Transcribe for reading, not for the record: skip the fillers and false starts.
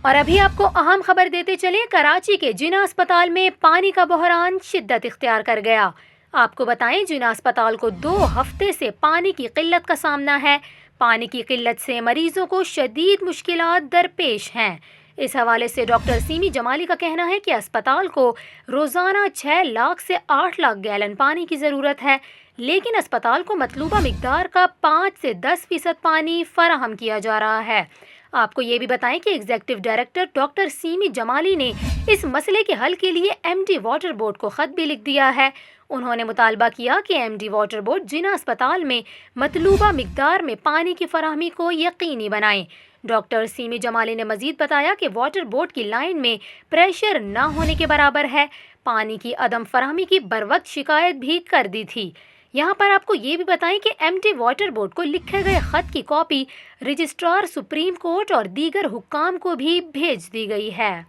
اور ابھی آپ کو اہم خبر دیتے چلیں، کراچی کے جناح اسپتال میں پانی کا بحران شدت اختیار کر گیا۔ آپ کو بتائیں، جناح اسپتال کو 2 ہفتے سے پانی کی قلت کا سامنا ہے۔ پانی کی قلت سے مریضوں کو شدید مشکلات درپیش ہیں۔ اس حوالے سے ڈاکٹر سیمی جمالی کا کہنا ہے کہ اسپتال کو روزانہ 6 لاکھ سے 8 لاکھ گیلن پانی کی ضرورت ہے، لیکن اسپتال کو مطلوبہ مقدار کا 5 سے 10% پانی فراہم کیا جا رہا ہے۔ آپ کو یہ بھی بتائیں کہ ایگزیکٹو ڈائریکٹر ڈاکٹر سیمی جمالی نے اس مسئلے کے حل کے لیے ایم ڈی واٹر بورڈ کو خط بھی لکھ دیا ہے۔ انہوں نے مطالبہ کیا کہ ایم ڈی واٹر بورڈ جناح اسپتال میں مطلوبہ مقدار میں پانی کی فراہمی کو یقینی بنائیں۔ ڈاکٹر سیمی جمالی نے مزید بتایا کہ واٹر بورڈ کی لائن میں پریشر نہ ہونے کے برابر ہے۔ پانی کی عدم فراہمی کی بروقت شکایت بھی کر دی تھی۔ یہاں پر آپ کو یہ بھی بتائیں کہ ایم ڈی واٹر بورڈ کو لکھے گئے خط کی کاپی رجسٹرار سپریم کورٹ اور دیگر حکام کو بھی بھیج دی گئی ہے۔